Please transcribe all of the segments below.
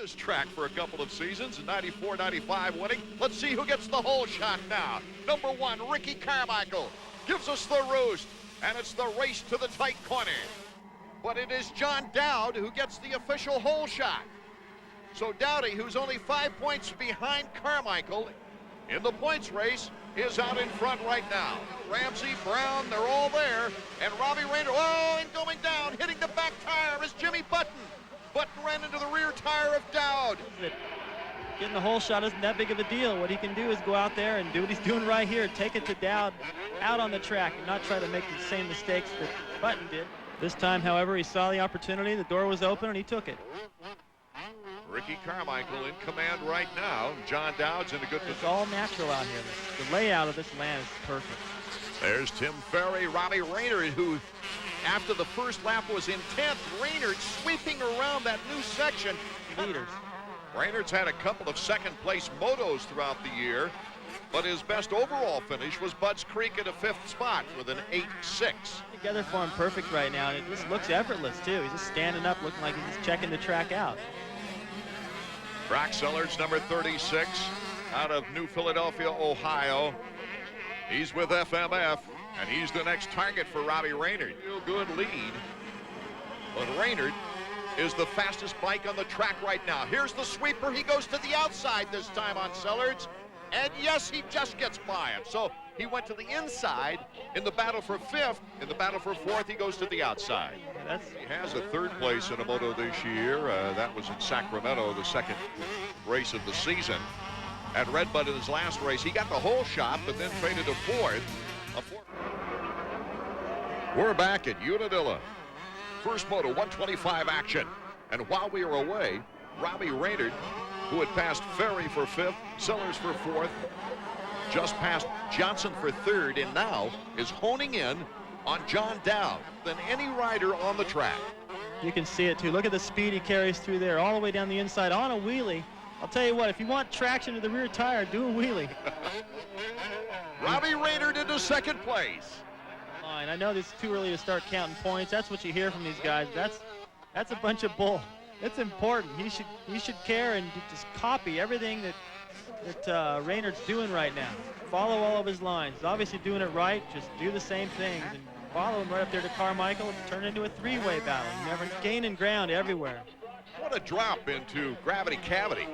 this track for a couple of seasons, in 94, 95 winning. Let's see who gets the whole shot now. Number 1, Ricky Carmichael, gives us the roost, and it's the race to the tight corner. But it is John Dowd who gets the official hole shot. So Dowdy, who's only 5 points behind Carmichael in the points race, is out in front right now. Ramsey, Brown, they're all there. And Robbie Reynard, oh, and going down, hitting the back tire is Jimmy Button. Button ran into the rear tire of Dowd. Getting the hole shot isn't that big of a deal. What he can do is go out there and do what he's doing right here. Take it to Dowd out on the track and not try to make the same mistakes that Button did. This time, however, he saw the opportunity. The door was open and he took it. Ricky Carmichael in command right now. John Dowd's in a good position. It's all natural out here. The layout of this land is perfect. There's Tim Ferry, Robbie Reynard, who after the first lap was in 10th. Reynard sweeping around that new section. Leaders. Reynard's had a couple of second-place motos throughout the year, but his best overall finish was Budds Creek at a 5th spot with an 8.6. Together for him perfect right now, and it just looks effortless, too. He's just standing up looking like he's just checking the track out. Brock Sellards, number 36, out of New Philadelphia, Ohio. He's with FMF, and he's the next target for Robbie Reynard. Real good lead, but Reynard is the fastest bike on the track right now. Here's the sweeper. He goes to the outside this time on Sellards, and yes, he just gets by him. So he went to the inside in the battle for 5th. In the battle for 4th, he goes to the outside. He has a 3rd place in a moto this year. That was in Sacramento, the 2nd race of the season. At Redbud in his last race, he got the whole shot, but then faded to 4th. We're back at Unadilla. First moto 125 action. And while we were away, Robbie Reynard, who had passed Ferry for 5th, Sellers for 4th, just passed Johnson for 3rd, and now is honing in on John Dowd than any rider on the track. You can see it too. Look at the speed he carries through there, all the way down the inside on a wheelie. I'll tell you what, if you want traction to the rear tire, do a wheelie. Robbie Reynard into 2nd place. Fine. I know it's too early to start counting points. That's what you hear from these guys. That's a bunch of bull. It's important. He should care and just copy everything that Reynard's doing right now. Follow all of his lines. He's obviously doing it right. Just do the same things and follow him right up there to Carmichael. Turn it into a 3-way battle. Never gaining ground everywhere. What a drop into gravity cavity.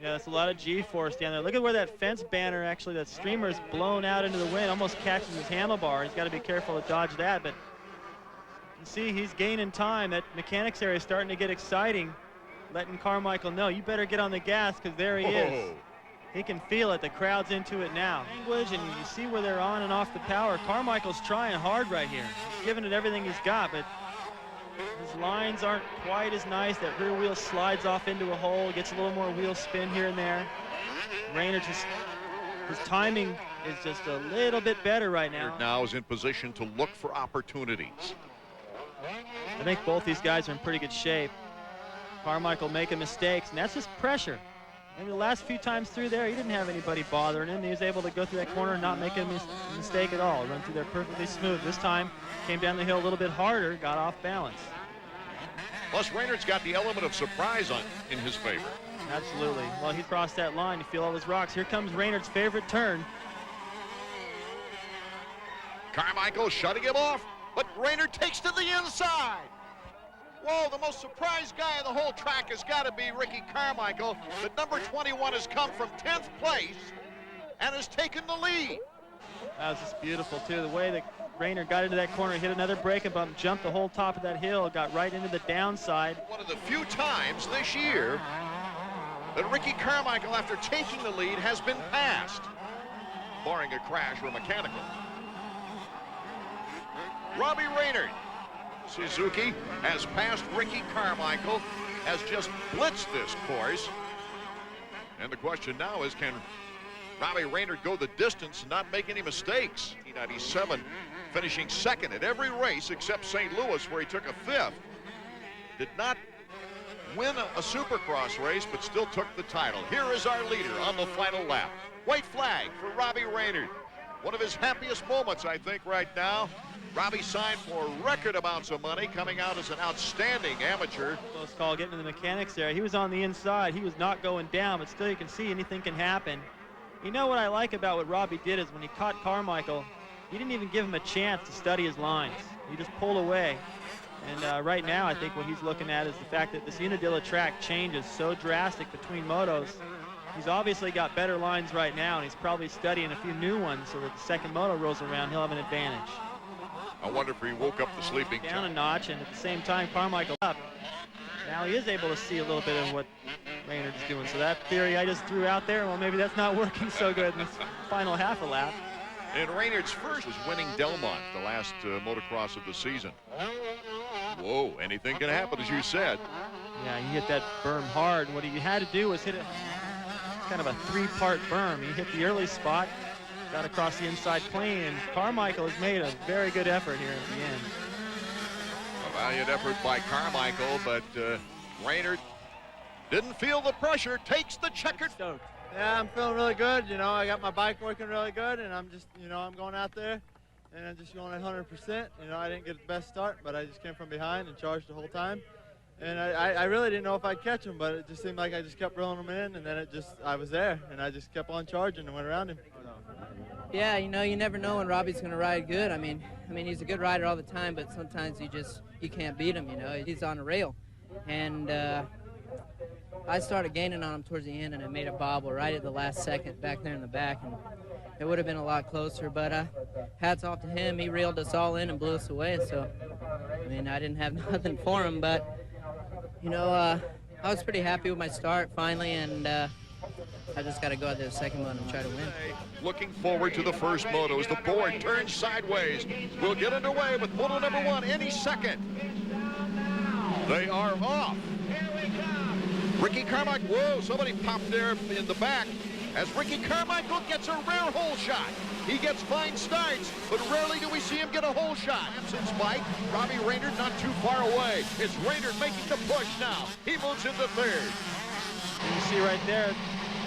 Yeah, that's a lot of G-force down there. Look at where that fence banner, actually, that streamer is blown out into the wind, almost catching his handlebar. He's got to be careful to dodge that, but you see he's gaining time. That mechanics area is starting to get exciting, letting Carmichael know, you better get on the gas, because there he is. He can feel it. The crowd's into it now. Language, and you see where they're on and off the power. Carmichael's trying hard right here. He's giving it everything he's got, but his lines aren't quite as nice. That rear wheel slides off into a hole, gets a little more wheel spin here and there. Reynard just, his timing is just a little bit better right now. Now is in position to look for opportunities. I think both these guys are in pretty good shape. Carmichael making mistakes, and that's just pressure. Maybe the last few times through there, he didn't have anybody bothering him. He was able to go through that corner and not make a mistake at all. Run through there perfectly smooth. This time, came down the hill a little bit harder, got off balance. Plus, Reynard's got the element of surprise in his favor. Absolutely. Well, he crossed that line. You feel all those rocks. Here comes Reynard's favorite turn. Carmichael shutting him off, but Reynard takes to the inside. Whoa, the most surprised guy of the whole track has got to be Ricky Carmichael. But number 21 has come from 10th place and has taken the lead. That was just beautiful, too. The way that Reynard got into that corner, hit another braking bump, jumped the whole top of that hill, got right into the downside. One of the few times this year that Ricky Carmichael, after taking the lead, has been passed, barring a crash or mechanical. Robbie Reynard. Suzuki has passed Ricky Carmichael, has just blitzed this course. And the question now is, can Robbie Reynard go the distance and not make any mistakes? 1997, finishing 2nd at every race except St. Louis, where he took a 5th. Did not win a Supercross race, but still took the title. Here is our leader on the final lap. White flag for Robbie Reynard. One of his happiest moments, I think, right now. Robbie signed for record amounts of money, coming out as an outstanding amateur. Close call getting to the mechanics there. He was on the inside. He was not going down, but still you can see anything can happen. You know what I like about what Robbie did is when he caught Carmichael, he didn't even give him a chance to study his lines. He just pulled away. And right now, I think what he's looking at is the fact that this Unadilla track changes so drastic between motos. He's obviously got better lines right now, and he's probably studying a few new ones so that the second moto rolls around, he'll have an advantage. I wonder if he woke up the sleeping giant. Down a notch, and at the same time, Carmichael up. Now he is able to see a little bit of what Reynard is doing. So that theory I just threw out there, well, maybe that's not working so good in this final half a lap. And Reynard's first was winning Delmont, the last motocross of the season. Whoa, anything can happen, as you said. Yeah, he hit that berm hard. What he had to do was hit it kind of a three-part berm. He hit the early spot, got across the inside plane, and Carmichael has made a very good effort here at the end. A valiant effort by Carmichael, but Reynard didn't feel the pressure, takes the checkered. Stoked. Yeah, I'm feeling really good. You know, I got my bike working really good, and I'm just, you know, I'm going out there, and I'm just going at 100%. You know, I didn't get the best start, but I just came from behind and charged the whole time. And I really didn't know if I'd catch him, but it just seemed like I just kept reeling him in, and then I was there, and I just kept on charging and went around him. Yeah, you know, you never know when Robbie's going to ride good. I mean, he's a good rider all the time, but sometimes you can't beat him, you know. He's on a rail. And I started gaining on him towards the end, and I made a bobble right at the last second back there in the back, and it would have been a lot closer, but hats off to him. He reeled us all in and blew us away, so, I mean, I didn't have nothing for him, but, you know, I was pretty happy with my start finally, and I just got to go out there the second one and try to win. Looking forward to the first moto as the board turns sideways. We'll get underway with moto number 1 any second. They are off. Ricky Carmichael, whoa, somebody popped there in the back as Ricky Carmichael gets a rare hole shot. He gets fine starts, but rarely do we see him get a hole shot. Since Mike, Robbie Reynard not too far away. It's Reynard making the push now. He moves into third. And you see right there,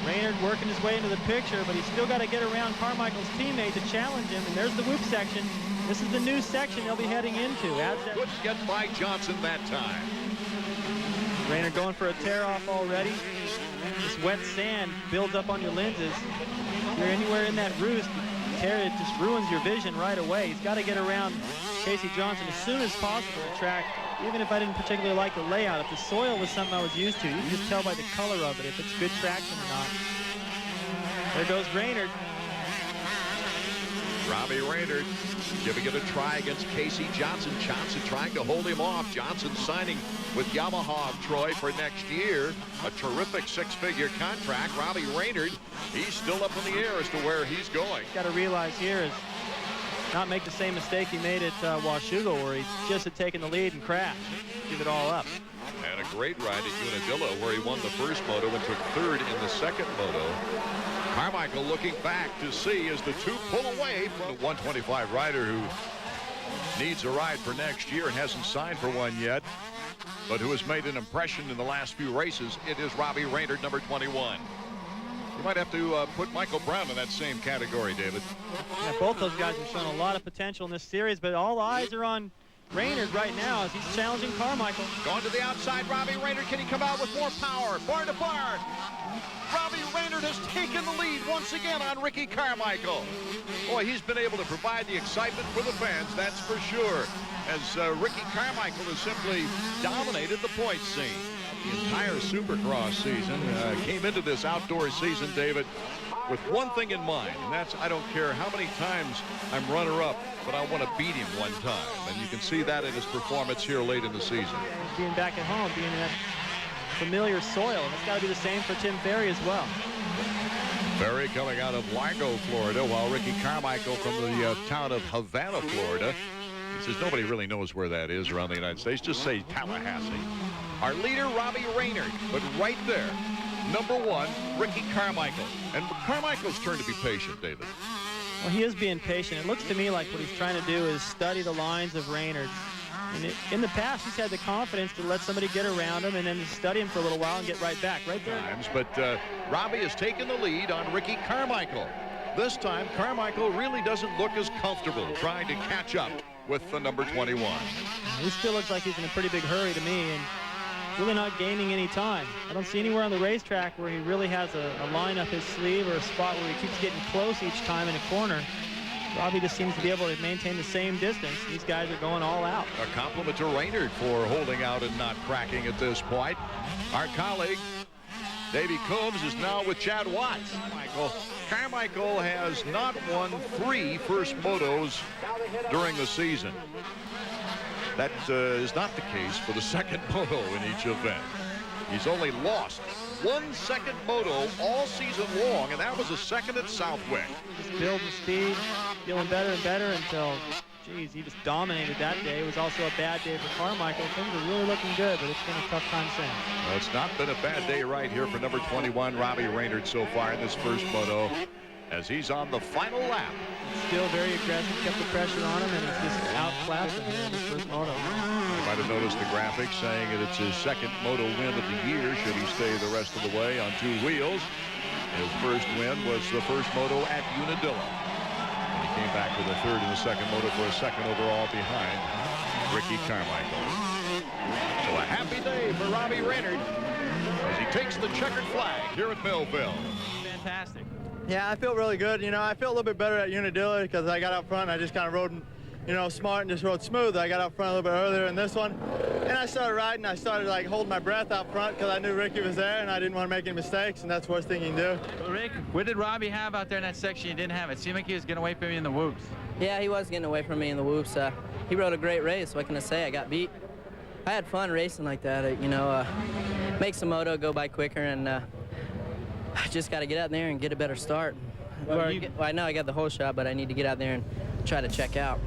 Reynard working his way into the picture, but he's still got to get around Carmichael's teammate to challenge him. And there's the whoop section. This is the new section they'll be heading into. Couldn't get by Johnson that time. Reynard going for a tear-off already. This wet sand builds up on your lenses. If you're anywhere in that roost, it just ruins your vision right away. He's got to get around Casey Johnson as soon as possible to track. Even if I didn't particularly like the layout, if the soil was something I was used to, you can just tell by the color of it if it's good traction or not. There goes Reynard. Robbie Reynard giving it a try against Casey Johnson. Johnson trying to hold him off. Johnson signing with Yamaha of Troy for next year. A terrific 6-figure contract. Robbie Reynard, he's still up in the air as to where he's going. Got to realize here is not make the same mistake he made at Washougal, where he just had taken the lead and crashed. Give it all up. And a great ride at Unadilla, where he won the first moto and took third in the second moto. Carmichael looking back to see as the two pull away from the 125 rider who needs a ride for next year and hasn't signed for one yet, but who has made an impression in the last few races. It is Robbie Reynard, number 21. You might have to put Michael Brown in that same category, David. Yeah, both those guys have shown a lot of potential in this series, but all eyes are on Reynard right now as he's challenging Carmichael. Going to the outside, Robbie Reynard. Can he come out with more power? Bar to bar. Robbie Reynard has taken the lead once again on Ricky Carmichael. Boy, he's been able to provide the excitement for the fans, that's for sure, as Ricky Carmichael has simply dominated the points scene. The entire Supercross season came into this outdoor season, David, with one thing in mind, and that's I don't care how many times I'm runner-up, but I want to beat him one time. And you can see that in his performance here late in the season. Being back at home, being in that familiar soil, and it's got to be the same for Tim Ferry as well. Ferry coming out of Largo, Florida, while Ricky Carmichael from the town of Havana, Florida. He says nobody really knows where that is around the United States. Just say Tallahassee. Our leader, Robbie Reynard, but right there, number 1, Ricky Carmichael. And Carmichael's turn to be patient, David. Well, he is being patient. It looks to me like what he's trying to do is study the lines of Reynard. And in the past, he's had the confidence to let somebody get around him and then study him for a little while and get right back. Right there. But Robbie has taken the lead on Ricky Carmichael. This time, Carmichael really doesn't look as comfortable trying to catch up with the number 21. He still looks like he's in a pretty big hurry to me, and really not gaining any time. I don't see anywhere on the racetrack where he really has a line up his sleeve or a spot where he keeps getting close each time in a corner. Robbie just seems to be able to maintain the same distance. These guys are going all out. A compliment to Reynard for holding out and not cracking at this point. Our colleague, Davey Combs, is now with Chad Watts. Carmichael has not won 3 first motos during the season. That is not the case for the second moto in each event. He's only lost 1 second moto all season long, and that was a second at Southwick. Just building speed, feeling better and better until, geez, he just dominated that day. It was also a bad day for Carmichael. Things are really looking good, but it's been a tough time since. Well, it's not been a bad day right here for number 21, Robbie Reynard, so far in this first moto, as he's on the final lap. Still very aggressive, kept the pressure on him, and he's just outclassed him in this first moto. You might have noticed the graphic saying that it's his second moto win of the year, should he stay the rest of the way on 2 wheels. His first win was the first moto at Unadilla. And he came back with a third in the second moto for a second overall behind Ricky Carmichael. So a happy day for Robbie Reynard as he takes the checkered flag here at Millville. Fantastic. Yeah, I feel really good. You know, I feel a little bit better at Unadilla because I got out front. I just kind of rode, you know, smart and just rode smooth. I got out front a little bit earlier in this one. And I started riding. I started, like, holding my breath out front because I knew Ricky was there and I didn't want to make any mistakes, and that's the worst thing you can do. Well, Rick, what did Robbie have out there in that section you didn't have? It seemed like he was getting away from you in the whoops. Yeah, he was getting away from me in the whoops. He rode a great race. What can I say? I got beat. I had fun racing like that. You know, makes the moto go by quicker, and I just got to get out there and get a better start. Well, I know I got the whole shot, but I need to get out there and try to check out.